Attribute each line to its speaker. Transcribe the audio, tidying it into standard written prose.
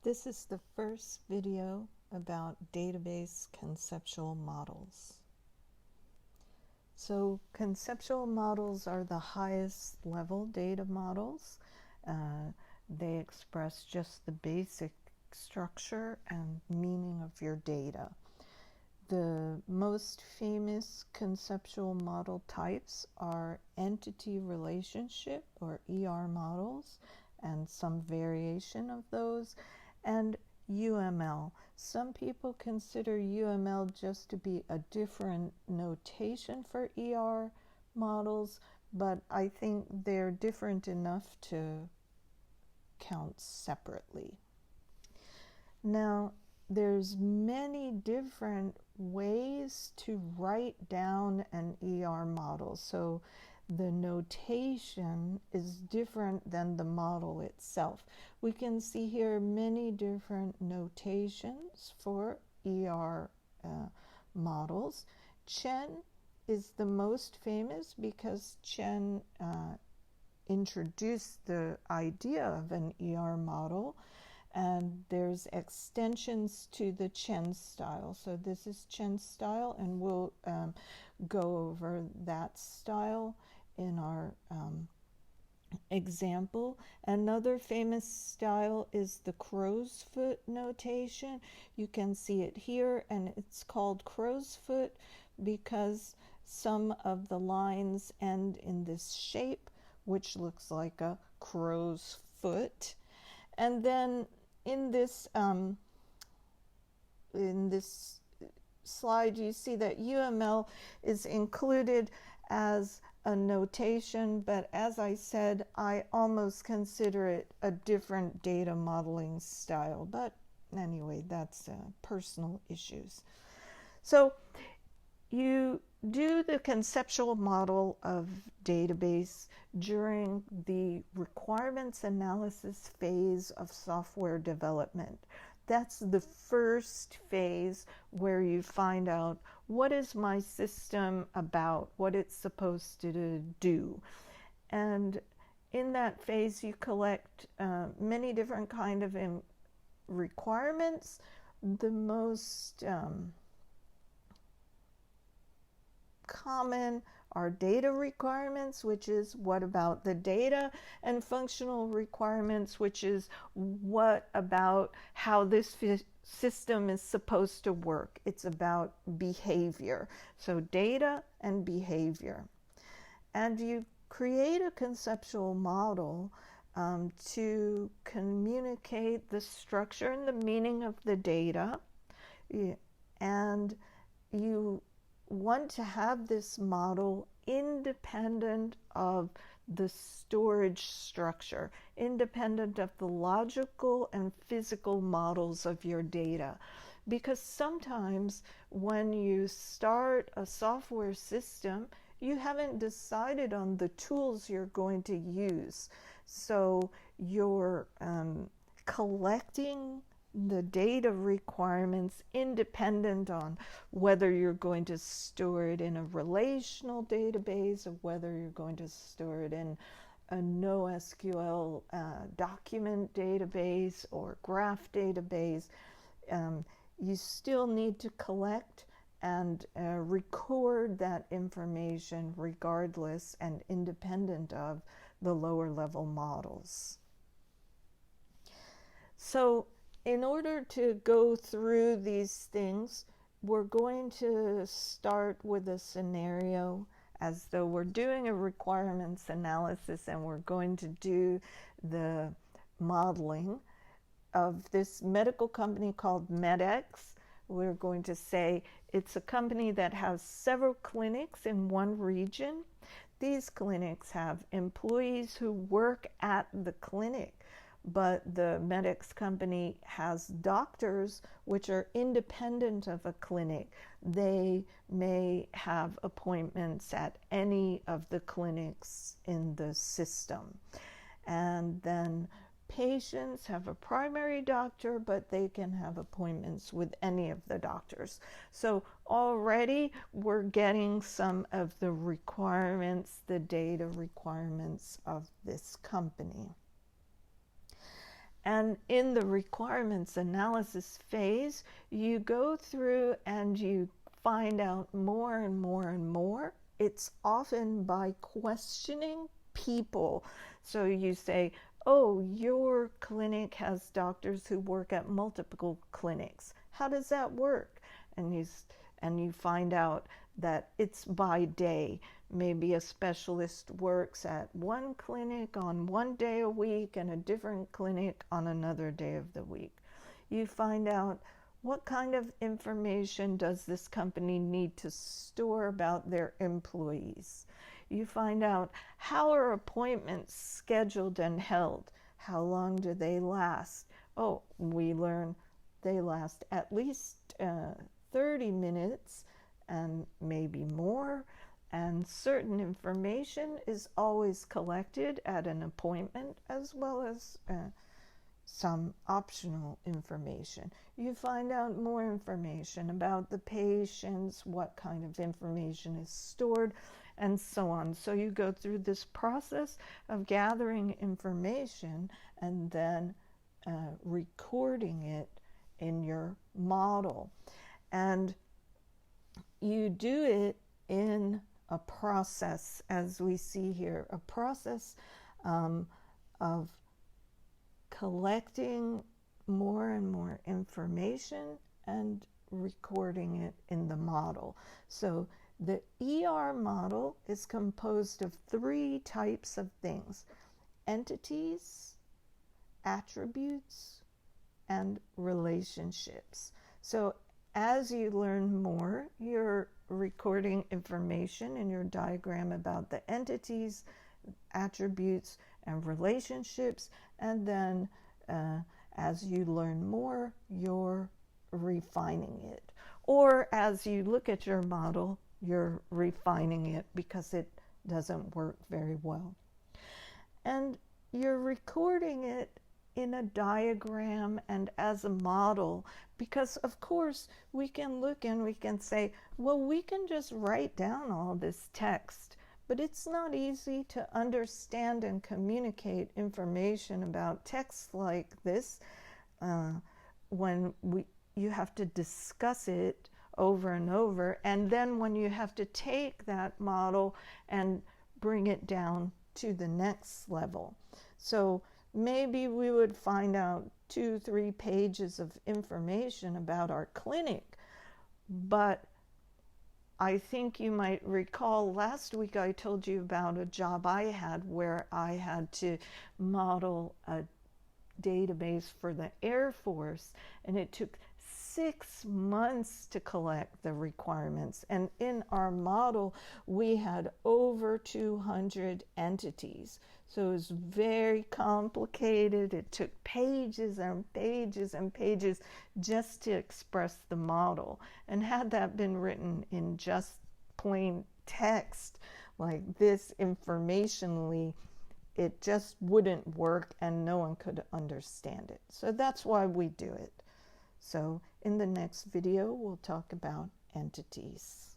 Speaker 1: This is the first video about database conceptual models. So conceptual models are the highest level data models. They express just the basic structure and meaning of your data. The most famous conceptual model types are entity relationship or ER models and some variation of those, and UML. Some people consider UML just to be a different notation for ER models, but I think they're different enough to count separately. Now, there's many different ways to write down an ER model. So the notation is different than the model itself. We can see here many different notations for ER models. Chen is the most famous because Chen introduced the idea of an ER model. And there's extensions to the Chen style. So this is Chen style, and we'll go over that style in our example. Another famous style is the crow's foot notation. You can see it here, and it's called crow's foot because some of the lines end in this shape, which looks like a crow's foot. And then in this slide, you see that UML is included as a notation, but as I said, I almost consider it a different data modeling style. But anyway, that's personal issues. So you do the conceptual model of database during the requirements analysis phase of software development. That's the first phase where you find out what is my system about, what it's supposed to do. And in that phase, you collect many different kind of requirements. The most common are data requirements, which is what about the data, and functional requirements, which is what about how this system is supposed to work. It's about behavior. So data and behavior. And you create a conceptual model to communicate the structure and the meaning of the data. And you want to have this model independent of the storage structure, independent of the logical and physical models of your data. Because sometimes when you start a software system, you haven't decided on the tools you're going to use. So you're collecting the data requirements independent on whether you're going to store it in a relational database or whether you're going to store it in a NoSQL document database or graph database. You still need to collect and record that information regardless and independent of the lower level models. So in order to go through these things, we're going to start with a scenario as though we're doing a requirements analysis and we're going to do the modeling of this medical company called MedX. We're going to say it's a company that has several clinics in one region. These clinics have employees who work at the clinic, but the MedX company has doctors which are independent of a clinic. They may have appointments at any of the clinics in the system. And then patients have a primary doctor, but they can have appointments with any of the doctors. So already we're getting some of the requirements, the data requirements of this company. And in the requirements analysis phase, you go through and you find out more and more and more. It's often by questioning people. So you say, oh, your clinic has doctors who work at multiple clinics. How does that work? And you find out that it's by day. Maybe a specialist works at one clinic on one day a week and a different clinic on another day of the week. You find out what kind of information does this company need to store about their employees. You find out how are appointments scheduled and held. How long do they last? Oh, we learn they last at least 30 minutes and maybe more. And certain information is always collected at an appointment, as well as some optional information. You find out more information about the patients, what kind of information is stored, and so on. So you go through this process of gathering information and then recording it in your model. And you do it in a process, as we see here, a process of collecting more and more information and recording it in the model. So the ER model is composed of 3 types of things: entities, attributes, and relationships. So as you learn more, you're recording information in your diagram about the entities, attributes, and relationships, and then as you learn more, you're refining it. Or as you look at your model, you're refining it because it doesn't work very well. And you're recording it in a diagram and as a model, because of course we can look and we can say, well, we can just write down all this text, but it's not easy to understand and communicate information about text like this when you have to discuss it over and over, and then when you have to take that model and bring it down to the next level. So maybe we would find out 2-3 pages of information about our clinic, but I think you might recall last week I told you about a job I had where I had to model a database for the Air Force, and it took 6 months to collect the requirements. And in our model, we had over 200 entities. So it was very complicated. It took pages and pages and pages just to express the model. And had that been written in just plain text like this informationally, it just wouldn't work and no one could understand it. So that's why we do it. So in the next video, we'll talk about entities.